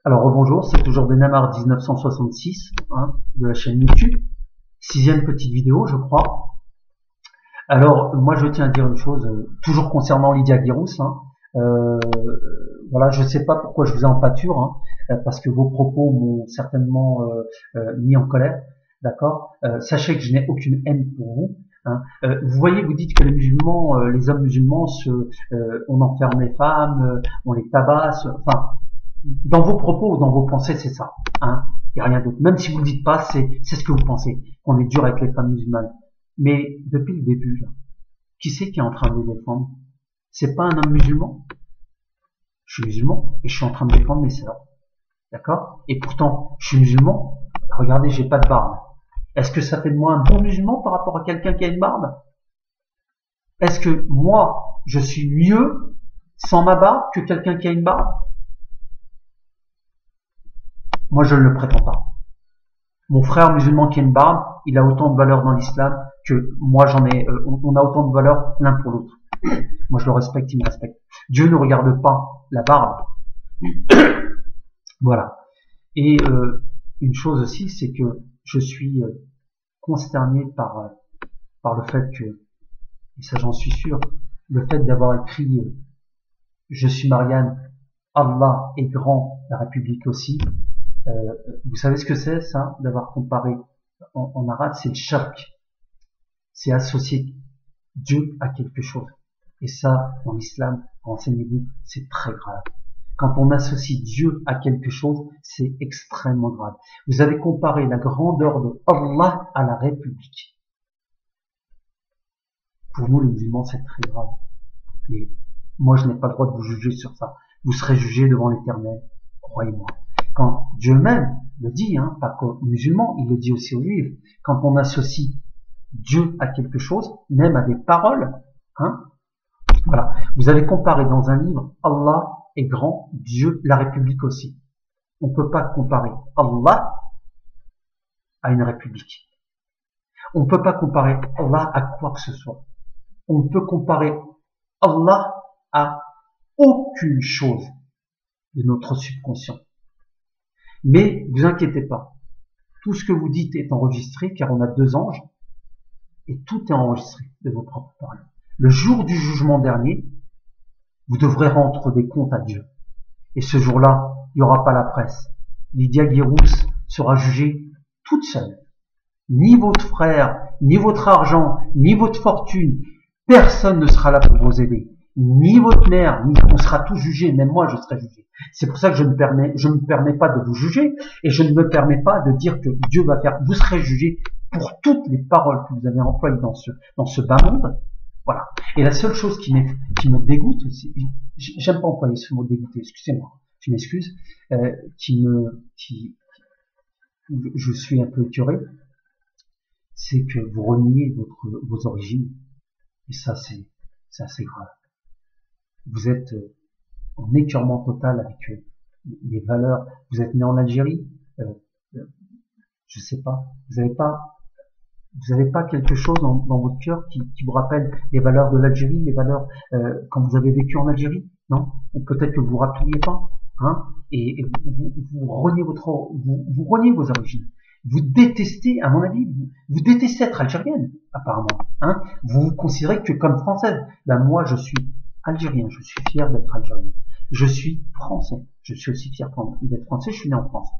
Alors bonjour, c'est toujours Benamar 1966 de la chaîne YouTube. Sixième petite vidéo, je crois. Alors moi je tiens à dire une chose, toujours concernant Lydia Guirous. Voilà, je ne sais pas pourquoi je vous ai en pâture, parce que vos propos m'ont certainement mis en colère. D'accord. Sachez que je n'ai aucune haine pour vous. Vous voyez, vous dites que les musulmans, les hommes musulmans, on enferme les femmes, on les tabasse. Enfin, dans vos propos ou dans vos pensées, c'est ça. Il n'y a rien d'autre. Même si vous ne le dites pas, c'est ce que vous pensez. Qu'on est dur avec les femmes musulmanes. Mais depuis le début, là, qui c'est qui est en train de les défendre? C'est pas un homme musulman. Je suis musulman et je suis en train de défendre mes sœurs. D'accord? Et pourtant, je suis musulman. Regardez, j'ai pas de barbe. Est-ce que ça fait de moi un bon musulman par rapport à quelqu'un qui a une barbe? Est-ce que moi, je suis mieux sans ma barbe que quelqu'un qui a une barbe? Moi, je ne le prétends pas. Mon frère musulman qui a une barbe, il a autant de valeur dans l'islam que moi j'en ai. On a autant de valeur l'un pour l'autre. Moi, je le respecte, il me respecte. Dieu ne regarde pas la barbe. Voilà. Et une chose aussi, c'est que je suis consterné par le fait que, et ça j'en suis sûr, le fait d'avoir écrit je suis Marianne, Allah est grand, la République aussi. Vous savez ce que c'est ça, d'avoir comparé en arabe, c'est le shirk, c'est associer Dieu à quelque chose. Et ça, en islam, renseignez-vous, c'est très grave. Quand on associe Dieu à quelque chose, c'est extrêmement grave. Vous avez comparé la grandeur de Allah à la République. Pour nous, les musulmans, c'est très grave. Et moi, je n'ai pas le droit de vous juger sur ça. Vous serez jugés devant l'Éternel, croyez-moi. Quand Dieu même le dit, pas qu'aux musulmans, il le dit aussi aux juifs, quand on associe Dieu à quelque chose, même à des paroles, voilà. Vous avez comparé dans un livre, Allah est grand, Dieu, la République aussi. On ne peut pas comparer Allah à une république. On ne peut pas comparer Allah à quoi que ce soit. On ne peut comparer Allah à aucune chose de notre subconscient. Mais vous inquiétez pas, tout ce que vous dites est enregistré car on a deux anges et tout est enregistré de vos propres paroles. Le jour du jugement dernier, vous devrez rendre des comptes à Dieu. Et ce jour-là, il n'y aura pas la presse. Lydia Guirous sera jugée toute seule. Ni votre frère, ni votre argent, ni votre fortune, personne ne sera là pour vous aider. Ni votre mère, ni on sera tous jugés, même moi je serai jugé. C'est pour ça que je ne me permets pas de vous juger et je ne me permets pas de dire que Dieu va faire, vous serez jugés pour toutes les paroles que vous avez employées dans ce bas monde. Voilà. Et la seule chose qui me dégoûte, j'aime pas employer ce mot dégoûté, excusez-moi, je m'excuse, je suis un peu écœuré, c'est que vous reniez vos origines. Et ça, c'est assez grave. Vous êtes en écœurement total avec les valeurs. Vous êtes né en Algérie, je sais pas. Vous avez pas quelque chose dans votre cœur qui vous rappelle les valeurs de l'Algérie, les valeurs quand vous avez vécu en Algérie, non? Ou peut-être que vous vous rappeliez pas, et vous reniez vous reniez vos origines. Vous détestez, à mon avis, vous détestez être algérienne, apparemment, Vous vous considérez que comme française. Ben moi, je suis algérien, je suis fier d'être algérien. Je suis français, je suis aussi fier d'être français, je suis né en France,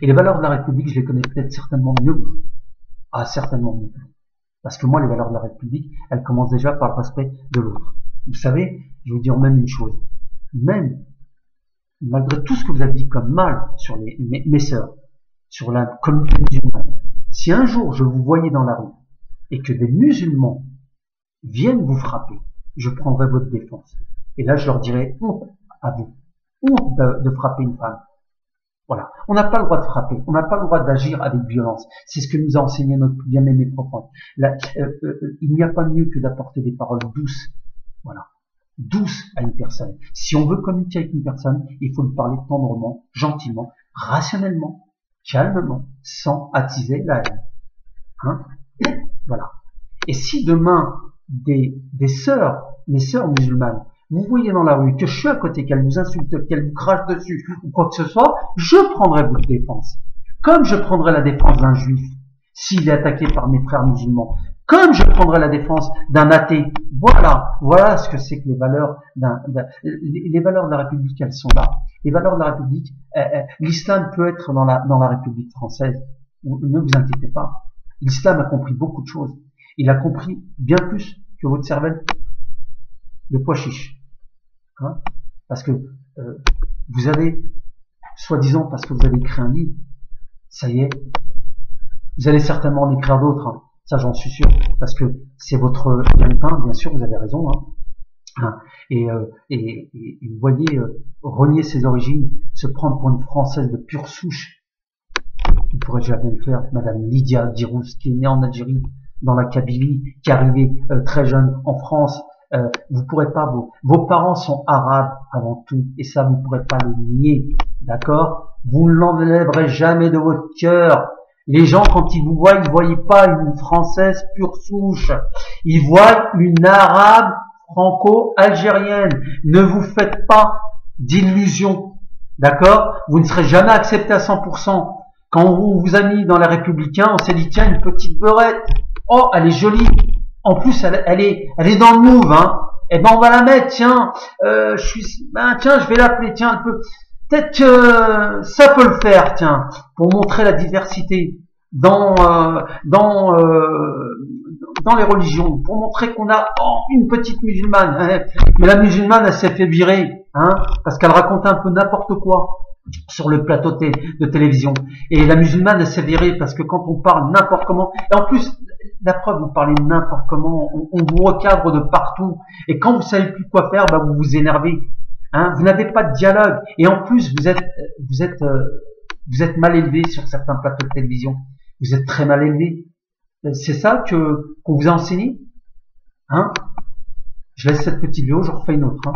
Et les valeurs de la République, je les connais peut-être certainement mieux que vous. Ah, certainement mieux que vous. Parce que moi, les valeurs de la République, elles commencent déjà par le respect de l'autre. Vous savez, je vais vous dire même une chose. Même, malgré tout ce que vous avez dit comme mal sur mes sœurs, sur la communauté musulmane, si un jour je vous voyais dans la rue et que des musulmans viennent vous frapper, je prendrai votre défense. Et là, je leur dirai honte à vous. Honte de frapper une femme. Voilà. On n'a pas le droit de frapper. On n'a pas le droit d'agir avec violence. C'est ce que nous a enseigné notre bien-aimé prophète. Il n'y a pas mieux que d'apporter des paroles douces. Voilà. Douces à une personne. Si on veut communiquer avec une personne, il faut lui parler tendrement, gentiment, rationnellement, calmement, sans attiser la haine. Voilà. Et si demain, mes sœurs musulmanes, vous voyez dans la rue que je suis à côté, qu'elle vous insulte, qu'elle vous crache dessus ou quoi que ce soit, je prendrai votre défense. Comme je prendrai la défense d'un juif s'il est attaqué par mes frères musulmans. Comme je prendrai la défense d'un athée. Voilà ce que c'est que les valeurs les valeurs de la République, elles sont là. Les valeurs de la République, l'islam peut être dans la République française. Ne vous inquiétez pas. L'islam a compris beaucoup de choses. Il a compris bien plus que votre cervelle de pois chiche. Hein, parce que vous avez, soi-disant parce que vous avez écrit un livre, ça y est, vous allez certainement en écrire d'autres, hein, ça j'en suis sûr, parce que c'est votre gagne-pain, bien sûr, vous avez raison. Hein, et vous voyez, renier ses origines, se prendre pour une Française de pure souche, vous ne pourrez jamais le faire. Madame Lydia Dirousse, qui est née en Algérie, dans la Kabylie, qui est arrivée très jeune en France, vous pourrez pas, vos parents sont arabes avant tout, et ça vous pourrez pas le nier, d'accord? Vous ne l'enlèverez jamais de votre cœur. Les gens, quand ils vous voient, ils ne voient pas une Française pure souche, ils voient une arabe franco-algérienne. Ne vous faites pas d'illusions, d'accord? Vous ne serez jamais accepté à 100%. Quand on vous a mis dans les Républicains, on s'est dit tiens, une petite beurette, oh elle est jolie. En plus, elle est dans le move, hein. Eh ben, on va la mettre, tiens, tiens, je vais l'appeler, tiens, peut-être que ça peut le faire, tiens, pour montrer la diversité dans les religions, pour montrer qu'on a une petite musulmane, hein. Mais la musulmane, elle s'est fait virer, hein, parce qu'elle raconte un peu n'importe quoi sur le plateau de télévision. Et la musulmane, elle s'est virée parce que quand on parle n'importe comment, et en plus, la preuve, vous parlez n'importe comment, on vous recadre de partout, et quand vous savez plus quoi faire, bah vous vous énervez, hein, vous n'avez pas de dialogue, et en plus, vous êtes mal élevé sur certains plateaux de télévision, vous êtes très mal élevé. C'est ça qu'on vous a enseigné, hein? Je laisse cette petite vidéo, je refais une autre, hein.